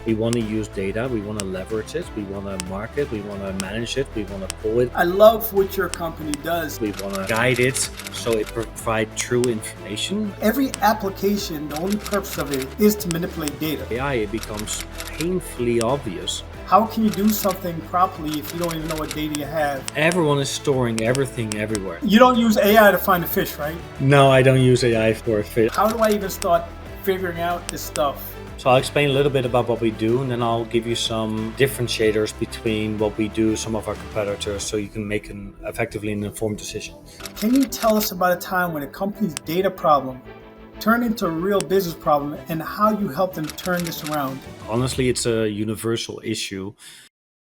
We want to use data, we want to leverage it, we want to market, we want to manage it, we want to pull it. I love what your company does. We want to guide it so it provides true information. Every application, the only purpose of it is to manipulate data. AI, it becomes painfully obvious. How can you do something properly if you don't even know what data you have? Everyone is storing everything everywhere. You don't use AI to find a fish, right? No, I don't use AI for a fish. How do I even start figuring out this stuff? So I'll explain a little bit about what we do, and then I'll give you some differentiators between what we do, some of our competitors, so you can make effectively an informed decision. Can you tell us about a time when a company's data problem turned into a real business problem and how you helped them turn this around? Honestly, it's a universal issue.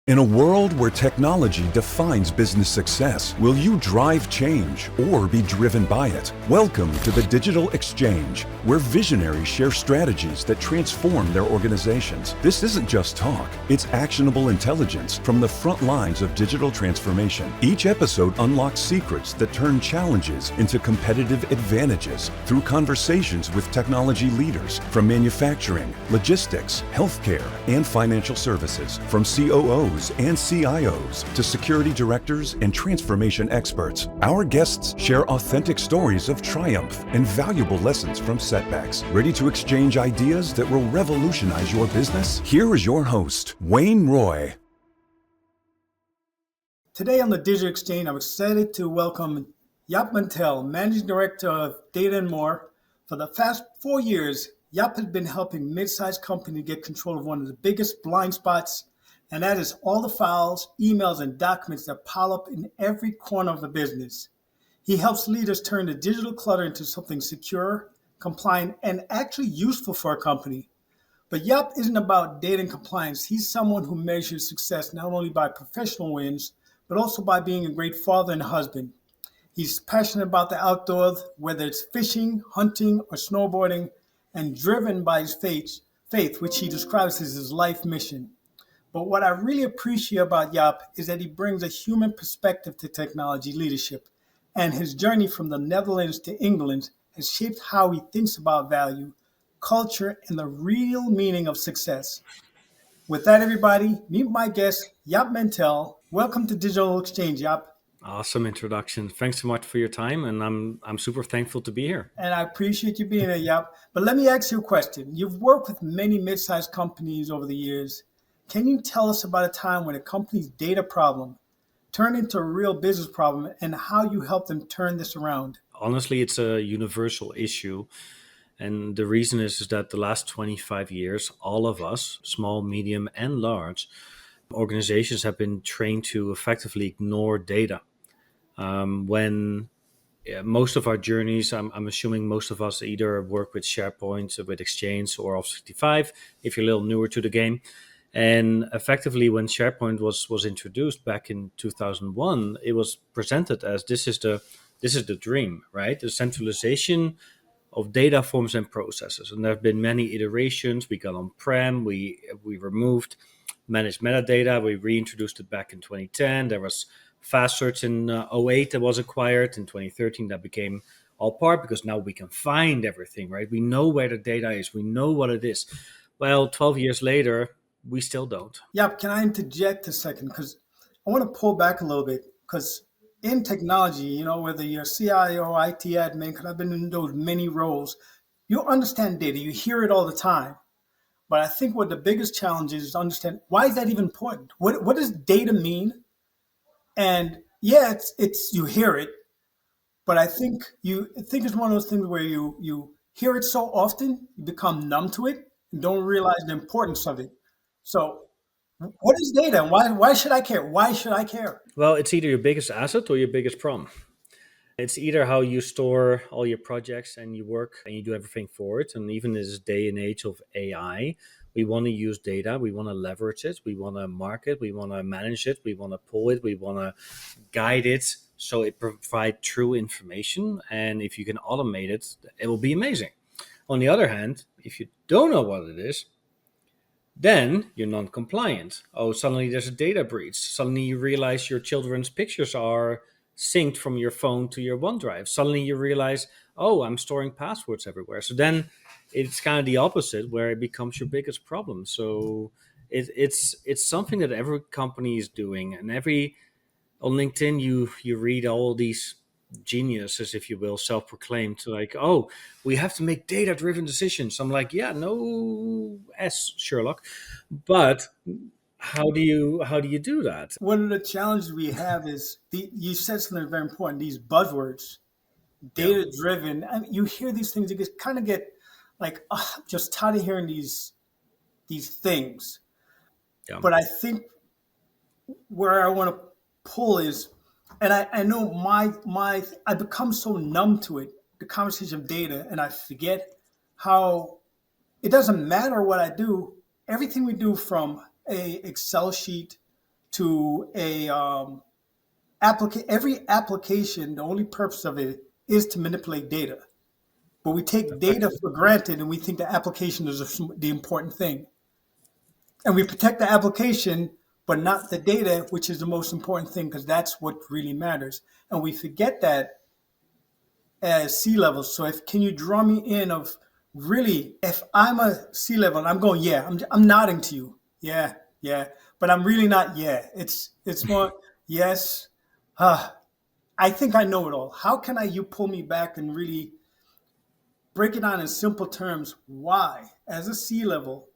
In a world where technology defines business success, will you drive change or be driven by it? Welcome to the Digital Exchange, where visionaries share strategies that transform their organizations. This isn't just talk, it's actionable intelligence from the front lines of digital transformation. Each episode unlocks secrets that turn challenges into competitive advantages through conversations with technology leaders from manufacturing, logistics, healthcare, and financial services, from COOs and CIOs to security directors and transformation experts. Our guests share authentic stories of triumph and valuable lessons from setbacks. Ready to exchange ideas that will revolutionize your business? Here is your host, Wayne Roye. Today on the Digital Exchange, I'm excited to welcome Jaap Mantel, Managing Director of Data and More. For the past 4 years, Jaap has been helping mid-sized companies get control of one of the biggest blind spots, and that is all the files, emails, and documents that pile up in every corner of the business. He helps leaders turn the digital clutter into something secure, compliant, and actually useful for a company. But Jaap isn't about data and compliance. He's someone who measures success not only by professional wins, but also by being a great father and husband. He's passionate about the outdoors, whether it's fishing, hunting, or snowboarding, and driven by his faith, which he describes as his life mission. But what I really appreciate about Jaap is that he brings a human perspective to technology leadership, and his journey from the Netherlands to England has shaped how he thinks about value, culture, and the real meaning of success. With that, everybody, meet my guest, Jaap Mantel. Welcome to Digital Exchange, Jaap. Awesome introduction. Thanks so much for your time, and I'm super thankful to be here. And I appreciate you being here, Jaap. But let me ask you a question. You've worked with many mid-sized companies over the years. Can you tell us about a time when a company's data problem turned into a real business problem and how you helped them turn this around? Honestly, it's a universal issue. And the reason is that the last 25 years, all of us, small, medium, and large organizations, have been trained to effectively ignore data. When most of our journeys, I'm assuming most of us either work with SharePoint, with Exchange, or Office 365, if you're a little newer to the game. And effectively, when SharePoint was introduced back in 2001, it was presented as this is the dream, right? The centralization of data forms and processes. And there have been many iterations. We got on-prem, we removed managed metadata, we reintroduced it back in 2010. There was Fast Search in 2008 that was acquired. In 2013, that became all part because now we can find everything, right? We know where the data is, we know what it is. Well, 12 years later, we still don't. Yeah, can I interject a second? Because I want to pull back a little bit. Because in technology, whether you're CIO or IT admin, because I've been in those many roles, you understand data. You hear it all the time. But I think what the biggest challenge is to understand, why is that even important? What does data mean? And yeah, it's you hear it, but I think it's one of those things where you hear it so often, you become numb to it and don't realize the importance of it. So what is data and why should I care? Why should I care? Well, it's either your biggest asset or your biggest problem. It's either how you store all your projects and you work and you do everything for it. And even in this day and age of AI, we want to use data, we want to leverage it, we want to market, we want to manage it, we want to pull it, we want to guide it so it provides true information. And if you can automate it, it will be amazing. On the other hand, if you don't know what it is, then you're non-compliant. Oh, suddenly there's a data breach. Suddenly you realize your children's pictures are synced from your phone to your OneDrive. Suddenly you realize, oh, I'm storing passwords everywhere. So then it's kind of the opposite, where it becomes your biggest problem. So it's something that every company is doing, and every on LinkedIn you read all these geniuses, if you will, self-proclaimed, like, oh, we have to make data-driven decisions. I'm like, yeah, no s Sherlock, but how do you do that? One of the challenges we have is you said something very important. These buzzwords, Yeah, data driven. I mean, you hear these things, you just kind of get like, I'm just tired of hearing these things. yeah, But I think where I want to pull is, and I know I become so numb to it, the conversation of data, and I forget how it doesn't matter what I do. Everything we do, from a Excel sheet to a every application, the only purpose of it is to manipulate data. But we take data effectively. for granted, and we think the application is the important thing. And we protect the application, but not the data, which is the most important thing, because that's what really matters. And we forget that as C-level. So if can you draw me in of really, if I'm a C-level, I'm going, yeah, I'm nodding to you. Yeah, yeah. But I'm really not, yeah. It's more, yes. I think I know it all. How can you pull me back and really break it down in simple terms? Why, as a C-level,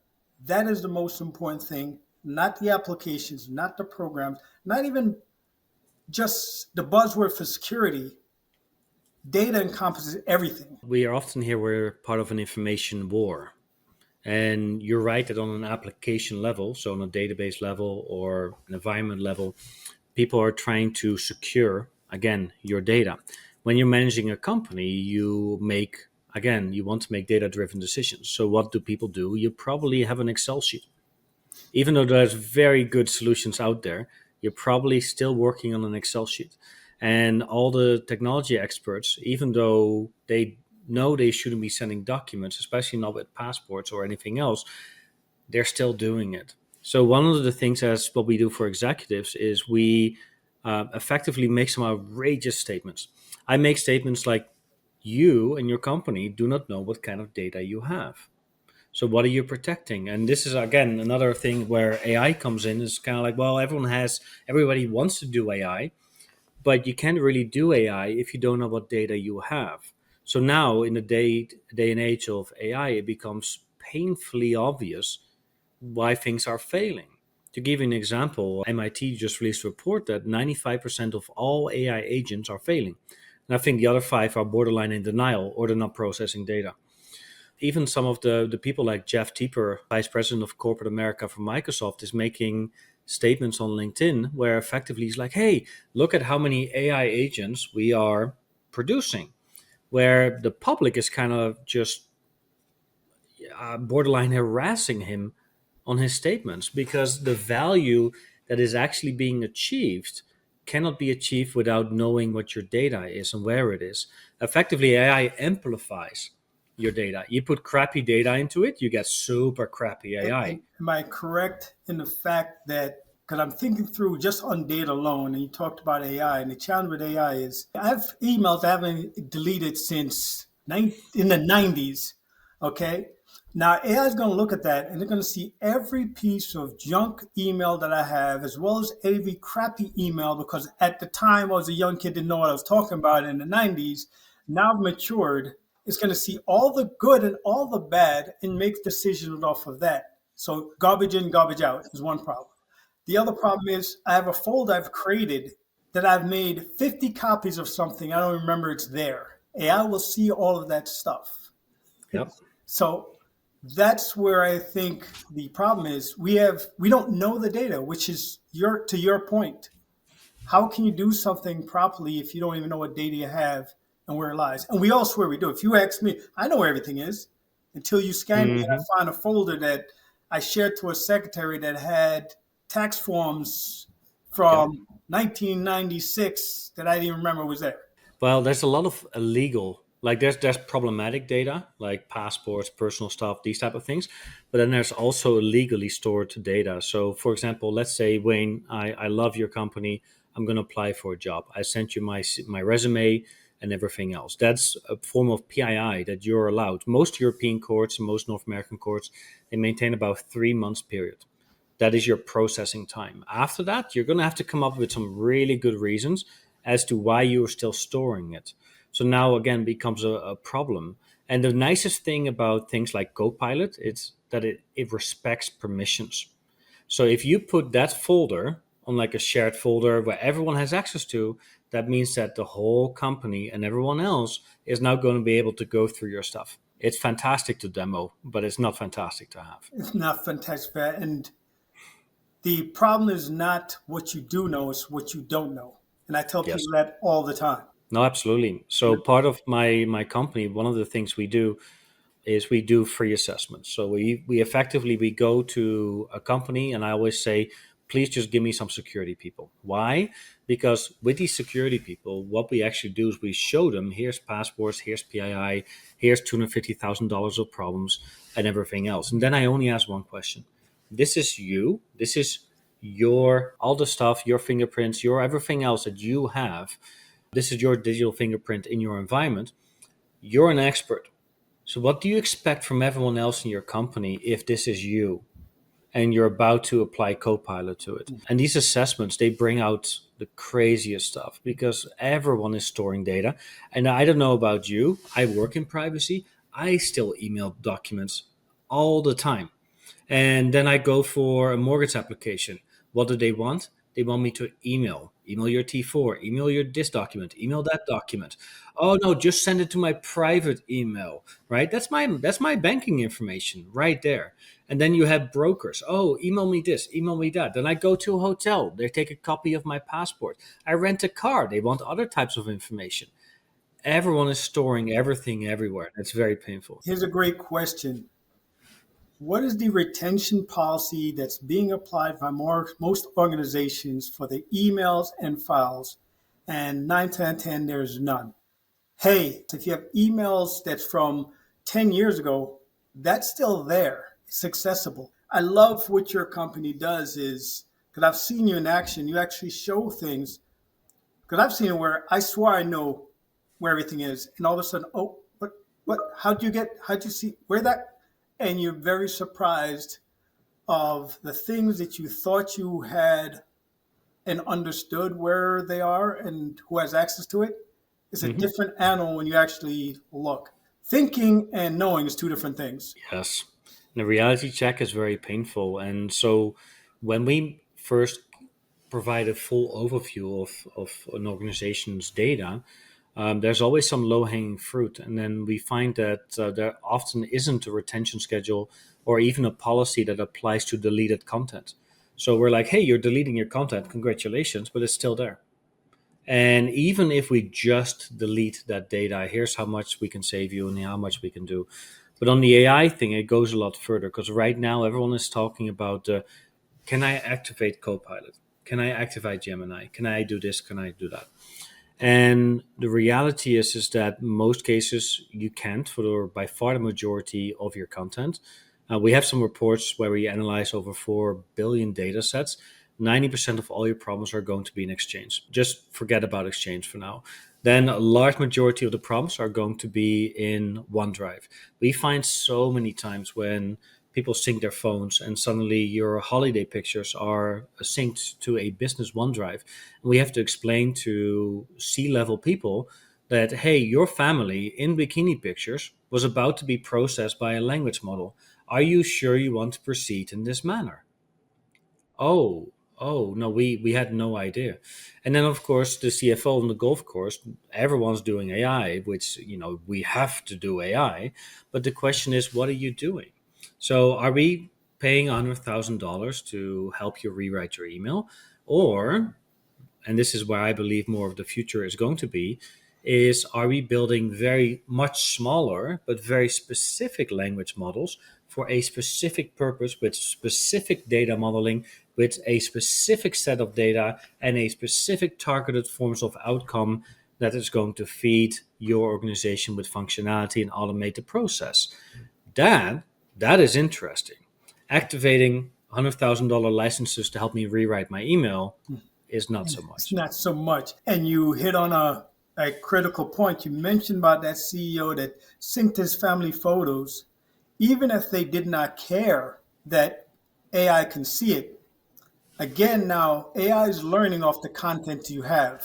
that is the most important thing, not the applications, not the programs, not even just the buzzword for security. Data encompasses everything. We are often here, we're part of an information war. And you're right that on an application level, so on a database level or an environment level, people are trying to secure, again, your data. When you're managing a company, you want to make data driven decisions. So what do people do? You probably have an Excel sheet. Even though there's very good solutions out there, you're probably still working on an Excel sheet. And all the technology experts, even though they know they shouldn't be sending documents, especially not with passports or anything else, they're still doing it. So one of the things, as what we do for executives, is we effectively make some outrageous statements. I make statements like, you and your company do not know what kind of data you have. So what are you protecting? And this is again another thing where AI comes in. Is kind of like, well, everybody wants to do AI, but you can't really do AI if you don't know what data you have. So now in the day and age of AI, it becomes painfully obvious why things are failing. To give you an example, MIT just released a report that 95% of all AI agents are failing. And I think the other five are borderline in denial or they're not processing data. Even some of the people like Jeff Teeper, Vice President of Corporate America for Microsoft, is making statements on LinkedIn where effectively he's like, hey, look at how many AI agents we are producing, where the public is kind of just borderline harassing him on his statements because the value that is actually being achieved cannot be achieved without knowing what your data is and where it is. Effectively, AI amplifies your data. You put crappy data into it, you get super crappy AI. Am I correct in the fact that, because I'm thinking through just on data alone, and you talked about AI, and the challenge with AI is I have emails I haven't deleted since in the 90s. Okay. Now AI is going to look at that and they're going to see every piece of junk email that I have, as well as every crappy email, because at the time I was a young kid, didn't know what I was talking about in the 90s. Now I've matured. It's going to see all the good and all the bad and make decisions off of that. So garbage in, garbage out is one problem. The other problem is I have a folder I've created that I've made 50 copies of something. I don't remember it's there. AI will see all of that stuff. Yep. So that's where I think the problem is. We don't know the data, which is to your point. How can you do something properly if you don't even know what data you have and where it lies? And we all swear we do. If you ask me, I know where everything is until you scan me and Hmm. I find a folder that I shared to a secretary that had tax forms Yep. from 1996 that I didn't even remember was there. Well, there's a lot of illegal, like there's problematic data, like passports, personal stuff, these type of things. But then there's also illegally stored data. So, for example, let's say Wayne, I love your company. I'm going to apply for a job. I sent you my resume and everything else. That's a form of PII that you're allowed. Most European courts, most North American courts, they maintain about 3 months period. That is your processing time. After that, you're going to have to come up with some really good reasons as to why you are still storing it. So now again becomes a problem. And the nicest thing about things like Copilot is that it respects permissions. So if you put that folder on like a shared folder where everyone has access to, that means that the whole company and everyone else is now going to be able to go through your stuff. It's fantastic to demo, but it's not fantastic to have. It's not fantastic. And the problem is not what you do know, it's what you don't know. And I tell Yes. people that all the time. No, absolutely. So part of my company, one of the things we do is we do free assessments. So we effectively we go to a company and I always say, please just give me some security people. Why? Because with these security people, what we actually do is we show them here's passports, here's PII, here's $250,000 of problems and everything else. And then I only ask one question. This is you. This is your all the stuff, your fingerprints, your everything else that you have. This is your digital fingerprint in your environment. You're an expert. So, what do you expect from everyone else in your company if this is you and you're about to apply Copilot to it? And these assessments, they bring out the craziest stuff because everyone is storing data. And I don't know about you, I work in privacy. I still email documents all the time. And then I go for a mortgage application. What do they want? They want me to email your T4, email your this document, email that document. Oh no, just send it to my private email, right? That's my banking information right there. And then you have brokers. Oh, email me this, email me that. Then I go to a hotel. They take a copy of my passport. I rent a car. They want other types of information. Everyone is storing everything everywhere. It's very painful. Here's a great question. What is the retention policy that's being applied by most organizations for the emails and files? And 9 times out of 10, there's none. Hey, if you have emails that's from 10 years ago, that's still there. It's accessible. I love what your company does is, because I've seen you in action, you actually show things. Because I've seen it where I swear I know where everything is. And all of a sudden, oh, how'd you see where that? And you're very surprised of the things that you thought you had and understood where they are and who has access to it. It's a Mhm. different animal when you actually look. Thinking and knowing is two different things. Yes. The reality check is very painful. And so when we first provide a full overview of an organization's data, there's always some low hanging fruit. And then we find that there often isn't a retention schedule or even a policy that applies to deleted content. So we're like, hey, you're deleting your content. Congratulations, but it's still there. And even if we just delete that data, here's how much we can save you and how much we can do. But on the AI thing, it goes a lot further because right now everyone is talking about can I activate Copilot? Can I activate Gemini? Can I do this? Can I do that? And the reality is that most cases you can't for by far the majority of your content. We have some reports where we analyze over 4 billion data sets. 90% of all your problems are going to be in Exchange. Just forget about Exchange for now. Then a large majority of the problems are going to be in OneDrive. We find so many times when people sync their phones and suddenly your holiday pictures are synced to a business OneDrive. And we have to explain to C-level people that, hey, your family in bikini pictures was about to be processed by a language model. Are you sure you want to proceed in this manner? Oh, oh no, we had no idea. And then of course the CFO on the golf course, everyone's doing AI, which we have to do AI. But the question is, what are you doing? So are we paying $100,000 to help you rewrite your email, or and this is where I believe more of the future is going to be, is are we building very much smaller but very specific language models for a specific purpose with specific data modeling, with a specific set of data and a specific targeted forms of outcome that is going to feed your organization with functionality and automate the process. That that is interesting. Activating $100,000 licenses to help me rewrite my email is not so It's much. not so much. And you hit on a critical point. You mentioned about that CEO that synced his family photos, even if they did not care that AI can see it. Again, now AI is learning off the content you have.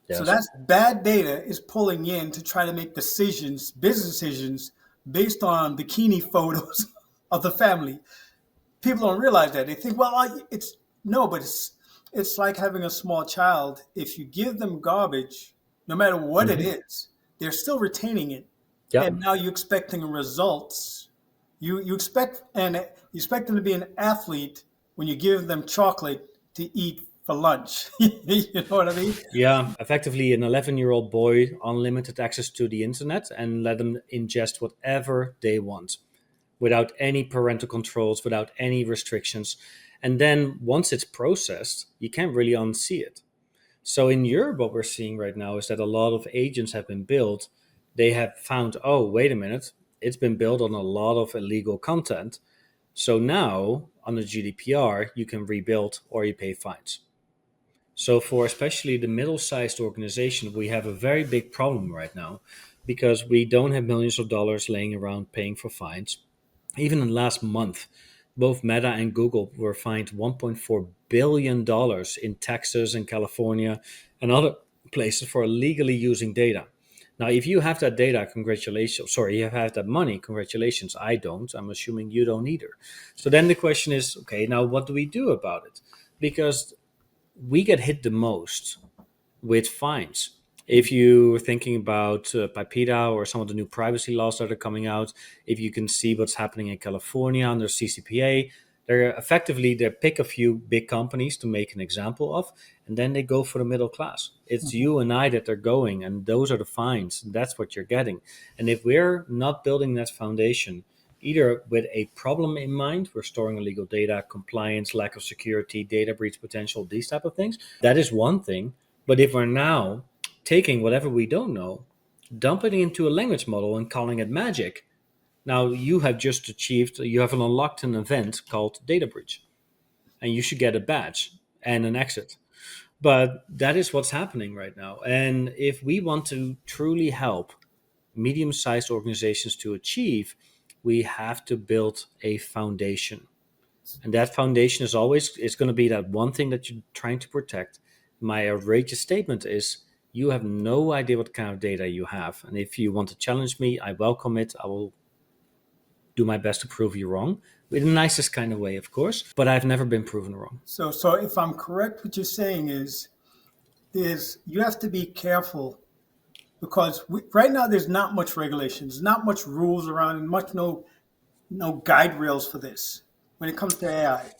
So Yes. that's bad data is pulling in to try to make decisions, business decisions, based on bikini photos of the family. People don't realize that. They think, well, it's no, but it's like having a small child. If you give them garbage, no matter what it Hmm. is, they're still retaining it. Yeah. And now you're expecting results. You expect you expect them to be an athlete when you give them chocolate to eat for lunch. You know what I mean? Yeah, effectively an 11-year-old boy, unlimited access to the internet, and let them ingest whatever they want without any parental controls, without any restrictions. And then once it's processed, you can't really unsee it. So in Europe, what we're seeing right now is that a lot of agents have been built. They have found, oh, wait a minute, it's been built on a lot of illegal content. So now, under GDPR, you can rebuild or you pay fines. So for especially the middle-sized organization, we have a very big problem right now because we don't have millions of dollars laying around paying for fines. Even in last month, both Meta and Google were fined $1.4 billion in Texas and California and other places for illegally using data. Now, if you have that data, congratulations. Sorry, you have that money, congratulations. I don't. I'm assuming you don't either. So then the question is, okay, now what do we do about it? Because we get hit the most with fines. If you're thinking about PIPEDA or some of the new privacy laws that are coming out, if you can see what's happening in California under CCPA, they pick a few big companies to make an example of, and then they go for the middle class. It's Mhm. you and I that they're going, and those are the fines. That's what you're getting. And if we're not building that foundation, either with a problem in mind, we're storing illegal data, compliance, lack of security, data breach potential, these type of things, that is one thing. But if we're now taking whatever we don't know, dumping it into a language model and calling it magic, now you have unlocked an event called data breach, and you should get a badge and an exit. But that is what's happening right now. And if we want to truly help medium sized organizations to achieve, we have to build a foundation. And that foundation is going to be that one thing that you're trying to protect. My outrageous statement is you have no idea what kind of data you have. And if you want to challenge me, I welcome it. I will do my best to prove you wrong. In the nicest kind of way, of course, but I've never been proven wrong. So if I'm correct, what you're saying is you have to be careful because right now there's not much regulations, not much rules around, and no guide rails for this when it comes to AI.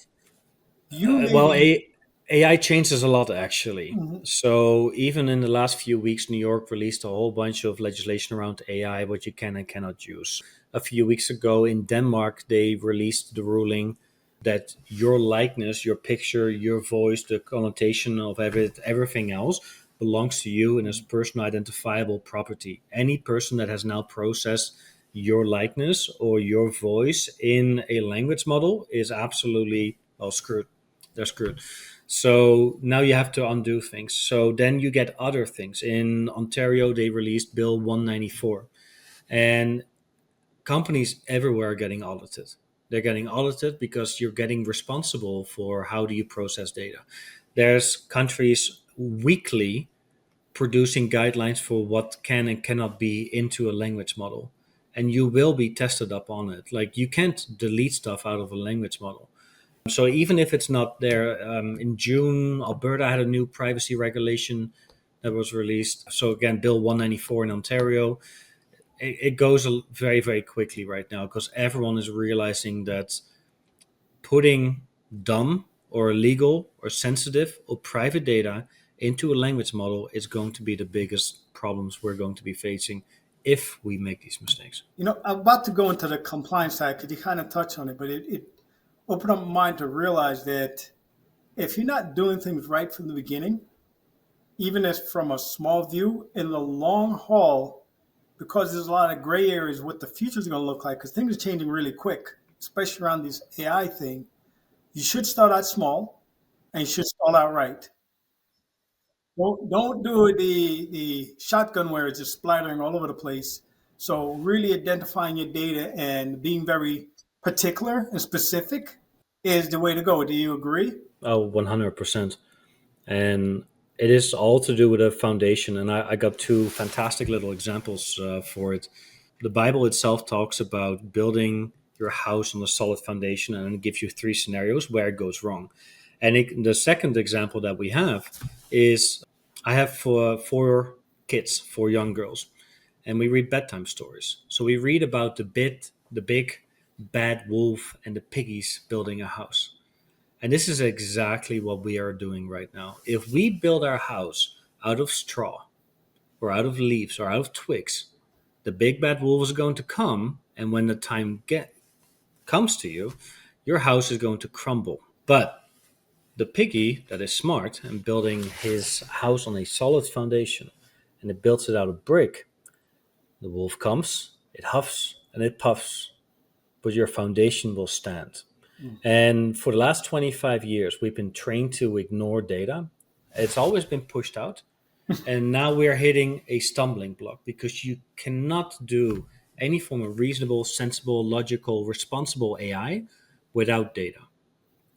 You may Well, be. AI changes a lot actually. Mhm. So even in the last few weeks, New York released a whole bunch of legislation around AI, what you can and cannot use. A few weeks ago in Denmark, they released the ruling that your likeness, your picture, your voice, the connotation of everything else belongs to you and is personal identifiable property. Any person that has now processed your likeness or your voice in a language model is absolutely well screwed. They're screwed. So now you have to undo things. So then you get other things. In Ontario, they released Bill 194, and companies everywhere are getting audited. They're getting audited because you're getting responsible for how do you process data. There's countries weekly producing guidelines for what can and cannot be into a language model. And you will be tested up on it. Like you can't delete stuff out of a language model. So even if it's not there, in June, Alberta had a new privacy regulation that was released. So again, Bill 194 in Ontario, it goes very, very quickly right now because everyone is realizing that putting dumb or illegal or sensitive or private data into a language model is going to be the biggest problems we're going to be facing if we make these mistakes. I'm about to go into the compliance side because you kind of touched on it, but it opened up my mind to realize that if you're not doing things right from the beginning, even as from a small view, in the long haul, because there's a lot of gray areas what the future is going to look like, because things are changing really quick, especially around this AI thing. You should start out small and you should start out right. Don't do the shotgun where it's just splattering all over the place. So really identifying your data and being very particular and specific is the way to go. Do you agree? Oh, 100%. And it is all to do with a foundation. And I got two fantastic little examples for it. The Bible itself talks about building your house on a solid foundation, and it gives you three scenarios where it goes wrong. And the second example that we have is I have four kids, four young girls, and we read bedtime stories. So we read about the big bad wolf and the piggies building a house. And this is exactly what we are doing right now. If we build our house out of straw or out of leaves or out of twigs, the big bad wolf is going to come, and when the time comes to you, your house is going to crumble. But the piggy that is smart and building his house on a solid foundation, and it builds it out of brick, the wolf comes, it huffs and it puffs, but your foundation will stand. Mm. And for the last 25 years, we've been trained to ignore data. It's always been pushed out. And now we're hitting a stumbling block because you cannot do any form of reasonable, sensible, logical, responsible AI without data.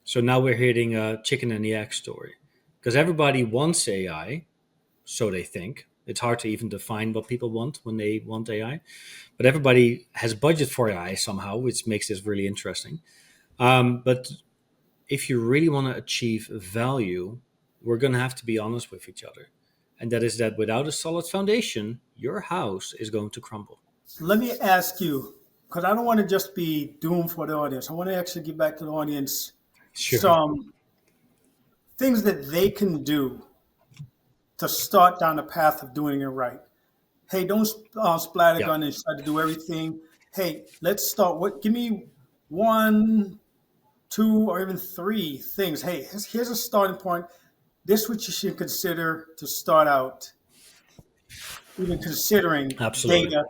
So now we're hitting a chicken and the egg story because everybody wants AI, so they think. It's hard to even define what people want when they want AI, but everybody has budget for AI somehow, which makes this really interesting. But if you really want to achieve value, we're going to have to be honest with each other. And that is that without a solid foundation, your house is going to crumble. Let me ask you, because I don't want to just be doomed for the audience. I want to actually give back to the audience Sure. some things that they can do to start down the path of doing it right. Hey, don't splatter Yeah, gun and try to do everything. Hey, let's start. What? Give me one, two, or even three things. Hey, here's a starting point. This is what you should consider to start out, even considering absolutely. data.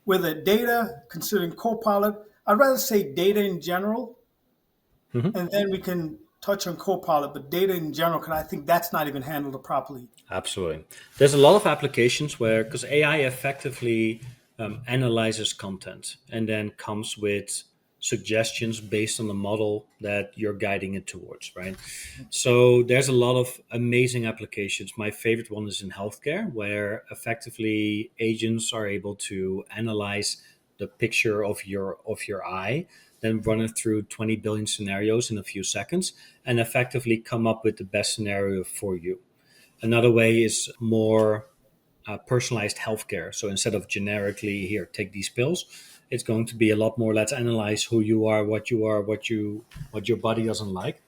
With a data, considering Copilot, I'd rather say data in general, Mhm. and then we can touch on Copilot, but data in general, because I think that's not even handled properly. Absolutely. There's a lot of applications where, because AI effectively analyzes content and then comes with suggestions based on the model that you're guiding it towards, right? So there's a lot of amazing applications. My favorite one is in healthcare, where effectively agents are able to analyze the picture of your eye, then run it through 20 billion scenarios in a few seconds, and effectively come up with the best scenario for you. Another way is more personalized healthcare. So instead of generically, here, take these pills, it's going to be a lot more, let's analyze who you are, what your body doesn't like,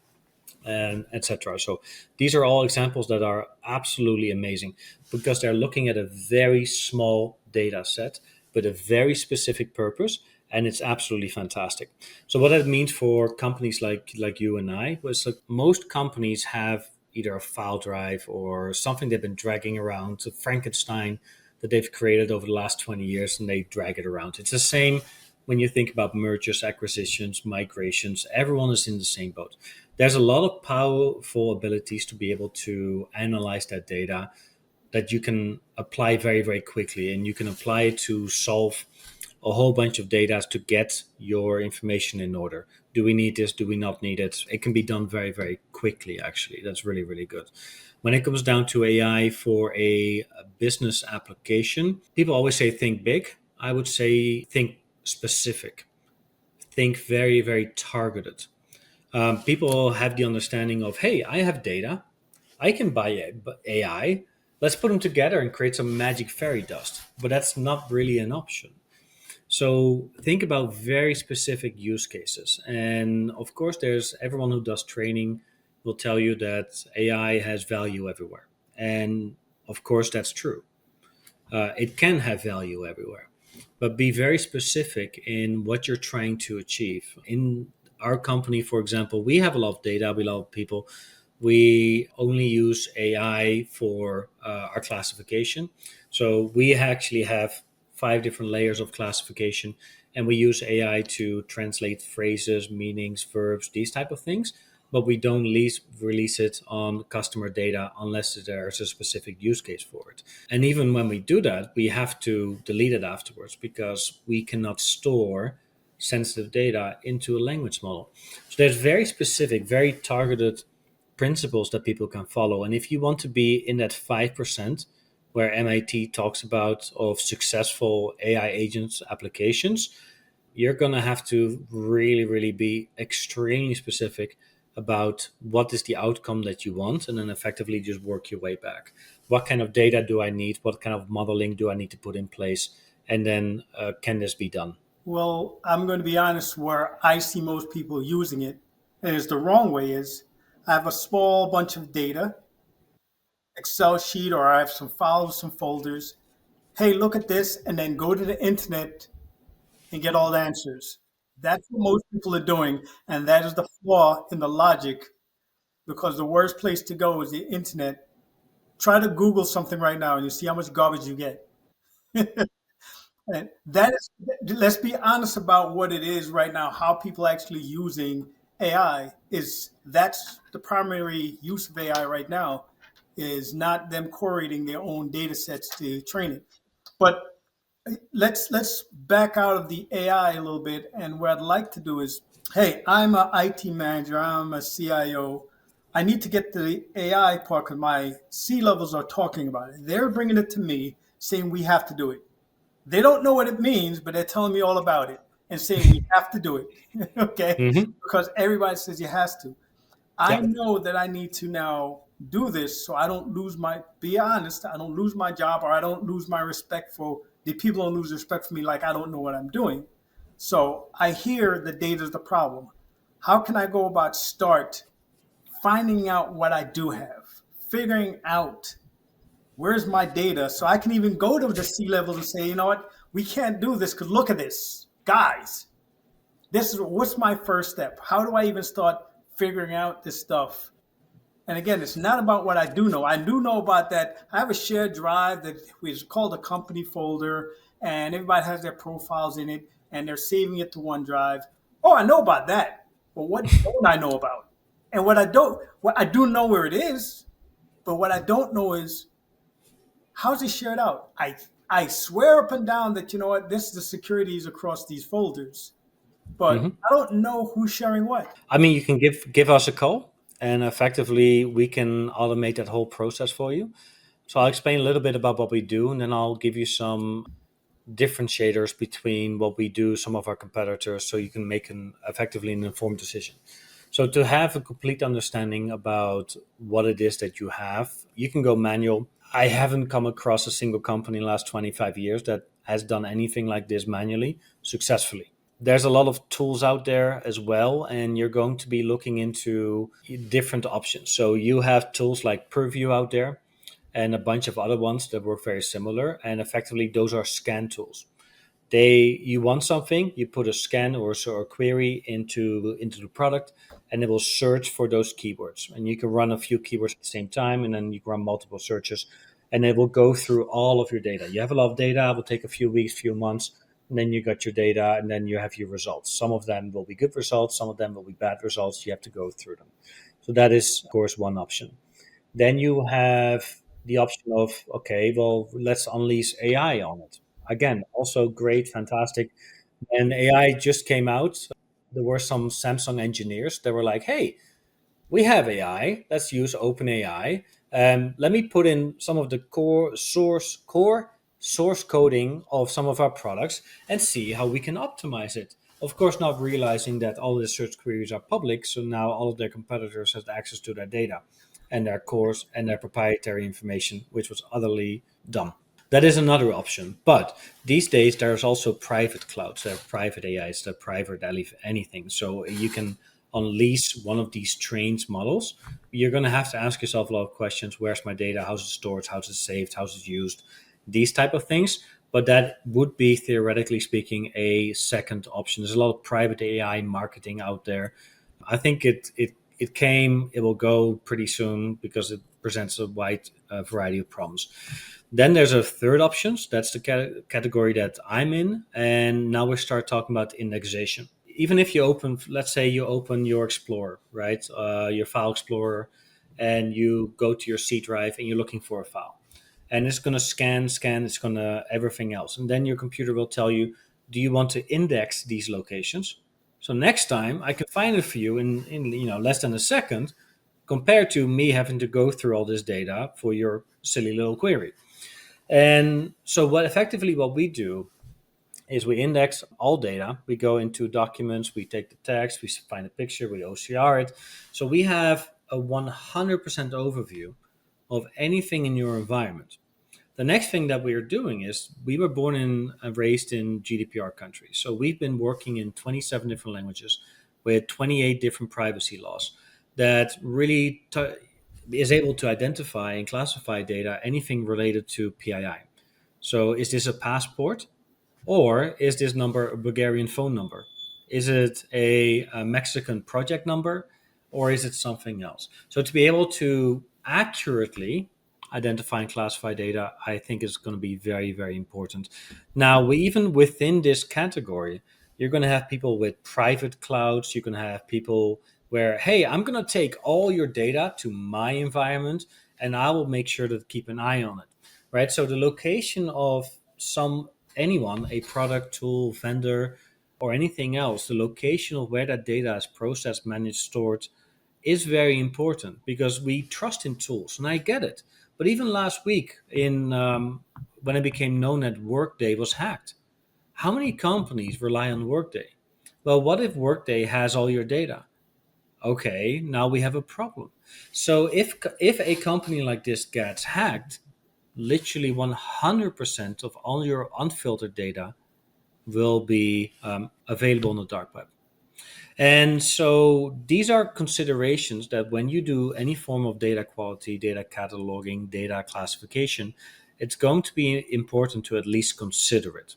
and etc. So these are all examples that are absolutely amazing because they're looking at a very small data set with a very specific purpose, and it's absolutely fantastic. So what that means for companies like you and I was that most companies have either a file drive or something they've been dragging around, a Frankenstein that they've created over the last 20 years, and they drag it around. It's the same when you think about mergers, acquisitions, migrations. Everyone is in the same boat. There's a lot of powerful abilities to be able to analyze that data that you can apply very, very quickly. And you can apply it to solve a whole bunch of data to get your information in order. Do we need this? Do we not need it? It can be done very, very quickly, actually. That's really, really good. When it comes down to AI for a business application, people always say think big. I would say think specific, think very, very targeted. People have the understanding of, hey, I have data, I can buy AI. Let's put them together and create some magic fairy dust. But that's not really an option. So think about very specific use cases. And of course, there's everyone who does training will tell you that AI has value everywhere. And of course, that's true. It can have value everywhere, but be very specific in what you're trying to achieve. In our company, for example, we have a lot of data, we have a lot of people. We only use AI for our classification. So we actually have 5 different layers of classification, and we use AI to translate phrases, meanings, verbs, these type of things. but we don't release it on customer data unless there's a specific use case for it. And even when we do that, we have to delete it afterwards because we cannot store sensitive data into a language model. So there's very specific, very targeted principles that people can follow. And if you want to be in that 5% where MIT talks about of successful AI agents applications, you're going to have to really, really be extremely specific about what is the outcome that you want, and then effectively just work your way back. What kind of data do I need? What kind of modeling do I need to put in place? And then can this be done? Well, I'm going to be honest, where I see most people using it, and it's the wrong way, is I have a small bunch of data, Excel sheet, or I have some files, some folders. Hey, look at this, and then go to the internet and get all the answers. That's what most people are doing, and that is the flaw in the logic, because the worst place to go is the internet. Try to Google something right now, and you see how much garbage you get. And that is, let's be honest about what it is right now, how people actually using AI is that's the primary use of AI right now is not them curating their own data sets to train it. But let's back out of the AI a little bit. And what I'd like to do is, hey, I'm an IT manager, I'm a CIO. I need to get to the AI part because my C levels are talking about it. They're bringing it to me saying we have to do it. They don't know what it means, but they're telling me all about it and saying we have to do it. Okay? Mm-hmm. Because everybody says you has to. I Yeah. know that I need to now do this so I don't lose my, be honest, I don't lose my job, or I don't lose my respect for the people, don't lose respect for me like I don't know what I'm doing. So I hear the data is the problem. How can I go about start finding out what I do have, figuring out where's my data so I can even go to the C levels and say, you know what, we can't do this because look at this. Guys, this is what's my first step. How do I even start figuring out this stuff? And again, it's not about what I do know. I do know about that. I have a shared drive that is called a company folder, and everybody has their profiles in it, and they're saving it to OneDrive. Oh, I know about that. But what don't I know about? And what I do know where it is, but what I don't know is how's it shared out? I swear up and down that you know what, this is the securities across these folders, but Mm-hmm. I don't know who's sharing what. I mean, you can give us a call, and effectively we can automate that whole process for you. So I'll explain a little bit about what we do, and then I'll give you some differentiators between what we do, some of our competitors, so you can make an effectively an informed decision. So to have a complete understanding about what it is that you have, you can go manual. I haven't come across a single company in the last 25 years that has done anything like this manually successfully. There's a lot of tools out there as well, and you're going to be looking into different options. So you have tools like Purview out there and a bunch of other ones that work very similar. And effectively, those are scan tools. You want something, you put a scan or a query into the product, and it will search for those keywords. And you can run a few keywords at the same time, and then you can run multiple searches, and it will go through all of your data. You have a lot of data, it will take a few weeks, few months, and then you got your data, and then you have your results. Some of them will be good results, some of them will be bad results. You have to go through them. So that is, of course, one option. Then you have the option of, okay, well, let's unleash AI on it. Again, also great, fantastic. And AI just came out. There were some Samsung engineers that were like, hey, we have AI. Let's use OpenAI. Let me put in some of the core source coding of some of our products and see how we can optimize it. Of course, not realizing that all the search queries are public, so now all of their competitors have access to their data and their cores and their proprietary information, which was utterly dumb. That is another option. But these days, there's also private clouds. There are private AIs, there are private anything. So you can unleash one of these trained models. You're going to have to ask yourself a lot of questions. Where's my data? How's it stored? How's it saved? How's it used? These type of things. But that would be, theoretically speaking, a second option. There's a lot of private AI marketing out there. I think it will go pretty soon because it presents a wide variety of problems. Then there's a third option. That's the category that I'm in. And now we start talking about indexation. even if you open, let's say you open your Explorer, right, your File Explorer, and you go to your C drive and you're looking for a file, and it's going to scan, it's going to everything else, and then your computer will tell you, do you want to index these locations? So next time I can find it for you in less than a second, compared to me having to go through all this data for your silly little query. And so what we do is we index all data. We go into documents, we take the text, we find a picture, we OCR it. So we have a 100% overview of anything in your environment. The next thing that we are doing is we were born and raised in GDPR countries. So we've been working in 27 different languages with 28 different privacy laws that really is able to identify and classify data, anything related to PII. So is this a passport? Or is this number a Bulgarian phone number? Is it a Mexican project number? Or is it something else? So to be able to accurately identify and classify data, I think is going to be very, very important. Now, even within this category, you're going to have people with private clouds. You're going to have people where, hey, I'm going to take all your data to my environment and I will make sure to keep an eye on it, right? So the location of anyone, a product, tool, vendor, or anything else, the location of where that data is processed, managed, stored is very important because we trust in tools, and I get it. But even last week, when it became known that Workday was hacked, how many companies rely on Workday? Well, what if Workday has all your data? Okay, now we have a problem. So if a company like this gets hacked, literally 100% of all your unfiltered data will be available on the dark web. And so these are considerations that when you do any form of data quality, data cataloging, data classification, it's going to be important to at least consider it.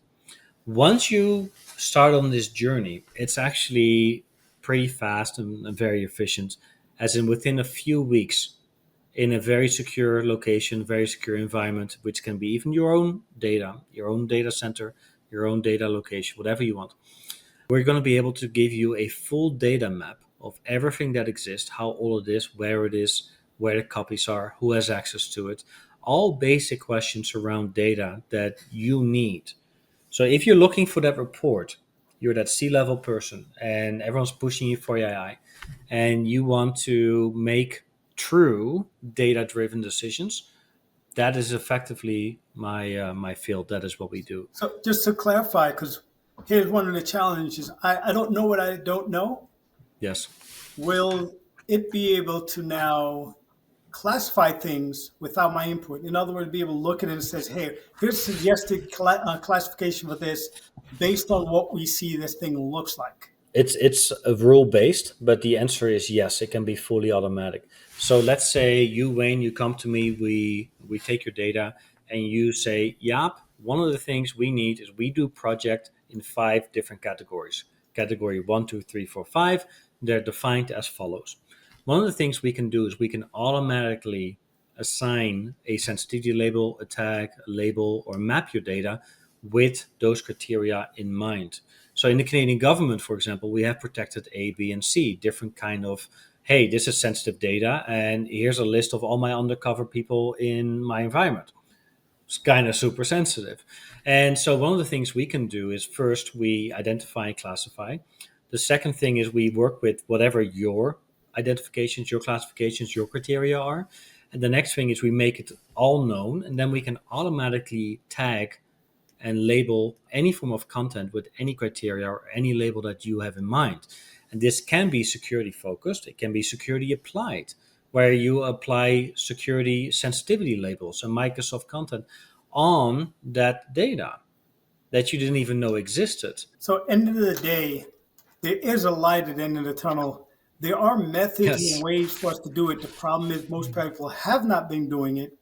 Once you start on this journey, it's actually pretty fast and very efficient, as in within a few weeks, in a very secure location, very secure environment, which can be even your own data center, your own data location, whatever you want. We're going to be able to give you a full data map of everything that exists, how old it is, where the copies are, who has access to it, all basic questions around data that you need. So if you're looking for that report, you're that C-level person and everyone's pushing you for AI, and you want to make true data-driven decisions, that is effectively my field. That is what we do. So just to clarify, because here's one of the challenges. I don't know what I don't know. Yes. Will it be able to now classify things without my input? In other words, be able to look at it and says, hey, here's suggested classification for this based on what we see this thing looks like. It's a rule based, but the answer is yes. It can be fully automatic. So let's say you, Wayne, you come to me, we take your data, and you say, Jaap, one of the things we need is we do project in 5 different categories. Category 1, 2, 3, 4, 5. They're defined as follows. One of the things we can do is we can automatically assign a sensitivity label, a tag, a label, or map your data with those criteria in mind. So in the Canadian government, for example, we have protected A, B, and C, different kind of, hey, this is sensitive data, and here's a list of all my undercover people in my environment. It's kind of super sensitive. And so one of the things we can do is first we identify and classify. The second thing is we work with whatever your identifications, your classifications, your criteria are. And the next thing is we make it all known, and then we can automatically tag and label any form of content with any criteria or any label that you have in mind. And this can be security focused. It can be security applied, where you apply security sensitivity labels and Microsoft content on that data that you didn't even know existed. So end of the day, there is a light at the end of the tunnel. There are methods and Yes. ways for us to do it. The problem is most people have not been doing it.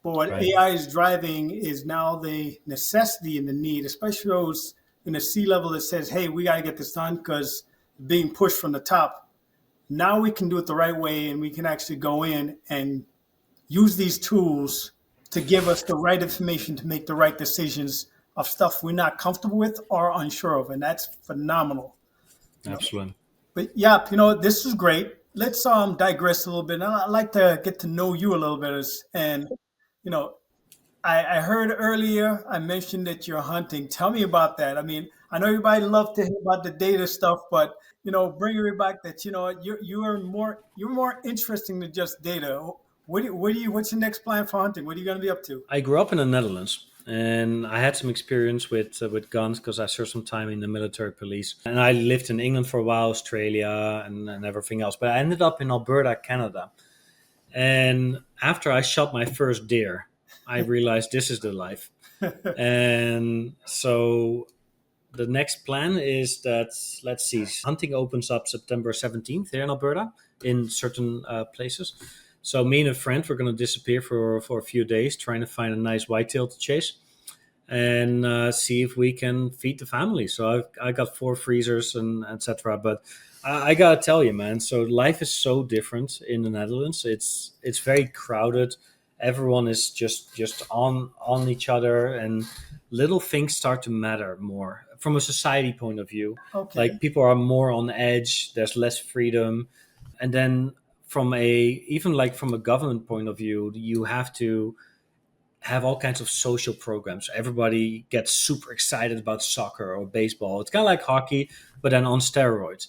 But what Right. AI is driving is now the necessity and the need, especially those in the C-level that says, hey, we got to get this done because it's being pushed from the top. Now we can do it the right way, and we can actually go in and use these tools to give us the right information to make the right decisions of stuff we're not comfortable with or unsure of. And that's phenomenal. You know, Absolutely. but yeah, this is great. Let's digress a little bit. I'd like to get to know you a little bit, and you know, I heard earlier I mentioned that you're hunting. Tell me about that. I mean, I know everybody loves to hear about the data stuff, but bring it back that you're more interesting than just data. What's your next plan for hunting? What are you going to be up to? I grew up in the Netherlands, and I had some experience with guns because I served some time in the military police. And I lived in England for a while, Australia, and everything else. But I ended up in Alberta, Canada. And after I shot my first deer, I realized this is the life. And so the next plan is that, let's see, hunting opens up September 17th here in Alberta in certain places. So me and a friend, we're going to disappear for a few days trying to find a nice whitetail to chase and see if we can feed the family. So I got 4 freezers and etc. But I gotta tell you, man. So life is so different in the Netherlands. It's very crowded. Everyone is just on each other, and little things start to matter more from a society point of view. Okay. Like people are more on edge. There's less freedom, and then from a government point of view, you have to have all kinds of social programs. Everybody gets super excited about soccer or baseball. It's kind of like hockey, but then on steroids.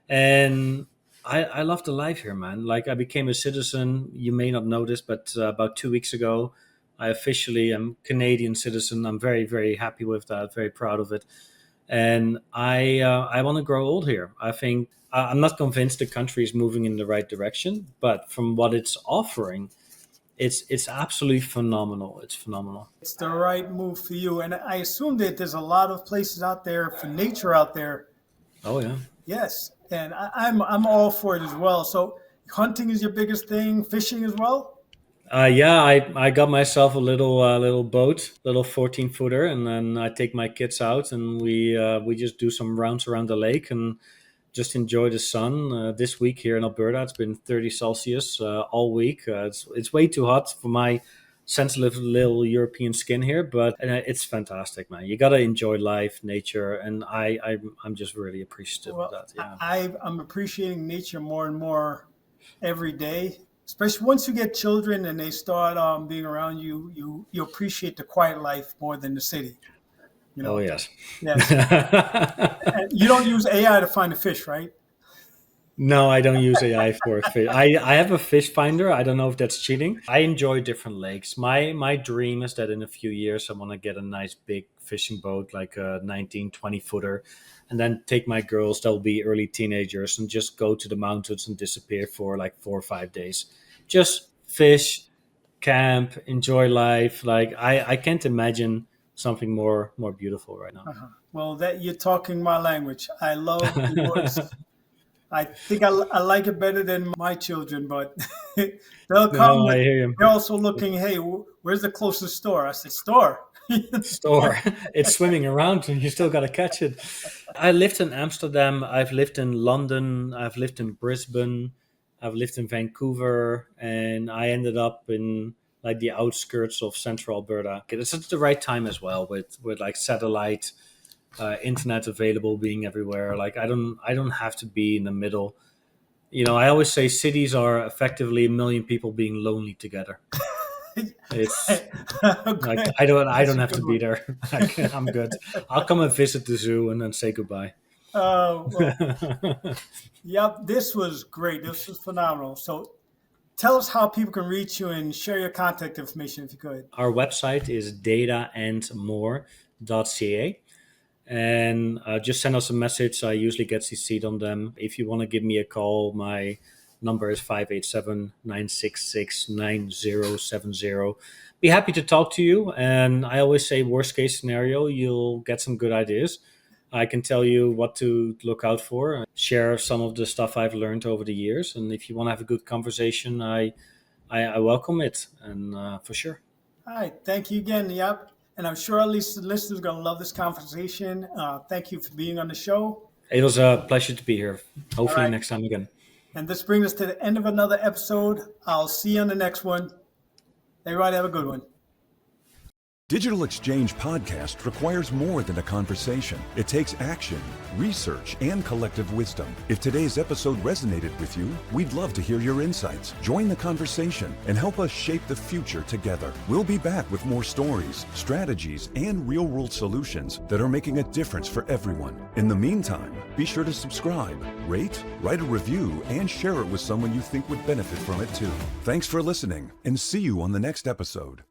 And I love the life here, man. Like I became a citizen. You may not know this, but about 2 weeks ago, I officially am Canadian citizen. I'm very, very happy with that. Very proud of it. And I want to grow old here. I think I'm not convinced the country is moving in the right direction, but from what it's offering, it's absolutely phenomenal. It's phenomenal. It's the right move for you. And I assume that there's a lot of places out there for nature out there. Oh yeah. Yes. And I'm all for it as well. So hunting is your biggest thing, fishing as well? Yeah, I got myself a little boat, little 14 footer, and then I take my kids out and we just do some rounds around the lake and just enjoy the sun. This week here in Alberta, it's been 30 Celsius all week. It's way too hot for my sensitive little European skin here, but it's fantastic, man. You gotta enjoy life, nature, and I'm just really appreciative of Well, that. Yeah. I'm appreciating nature more and more every day, especially once you get children and they start being around you, you appreciate the quiet life more than the city, you Oh know? yes. Yes. And you don't use AI to find a fish, right? No, I don't use AI for fish. I have a fish finder. I don't know if that's cheating. I enjoy different lakes. My dream is that in a few years I want to get a nice big fishing boat, like a 19-20 footer, and then take my girls, that will be early teenagers, and just go to the mountains and disappear for like 4 or 5 days. Just fish, camp, enjoy life. Like I can't imagine something more beautiful right now. Uh-huh. Well, that you're talking my language. I love the woods. I think I like it better than my children, but they'll come. No, But I hear you. they're also looking. Hey, where's the closest store? I said store. Store. It's swimming around and you still got to catch it. I lived in Amsterdam. I've lived in London. I've lived in Brisbane. I've lived in Vancouver. And I ended up in like the outskirts of central Alberta. It's at the right time as well with like satellite internet available being everywhere. Like I don't have to be in the middle. I always say cities are effectively a million people being lonely together. It's like Okay, I don't that's a have to good be one. there. I'm good. I'll come and visit the zoo and then say goodbye. Well, yep. This was great. This was phenomenal. So, tell us how people can reach you and share your contact information if you could. Our website is dataandmore.ca, and just send us a message. I usually get CC'd on them. If you want to give me a call, my number is 587-966-9070. Be happy to talk to you. And I always say, worst case scenario, you'll get some good ideas. I can tell you what to look out for, share some of the stuff I've learned over the years. And if you want to have a good conversation, I welcome it, and for sure. All right. Thank you again, Yep. And I'm sure at least the listeners are going to love this conversation. Thank you for being on the show. It was a pleasure to be here. All Hopefully right. next time again. And this brings us to the end of another episode. I'll see you on the next one. Everybody have a good one. Digital Exchange Podcast requires more than a conversation. It takes action, research, and collective wisdom. If today's episode resonated with you, we'd love to hear your insights. Join the conversation and help us shape the future together. We'll be back with more stories, strategies, and real-world solutions that are making a difference for everyone. In the meantime, be sure to subscribe, rate, write a review, and share it with someone you think would benefit from it too. Thanks for listening, and see you on the next episode.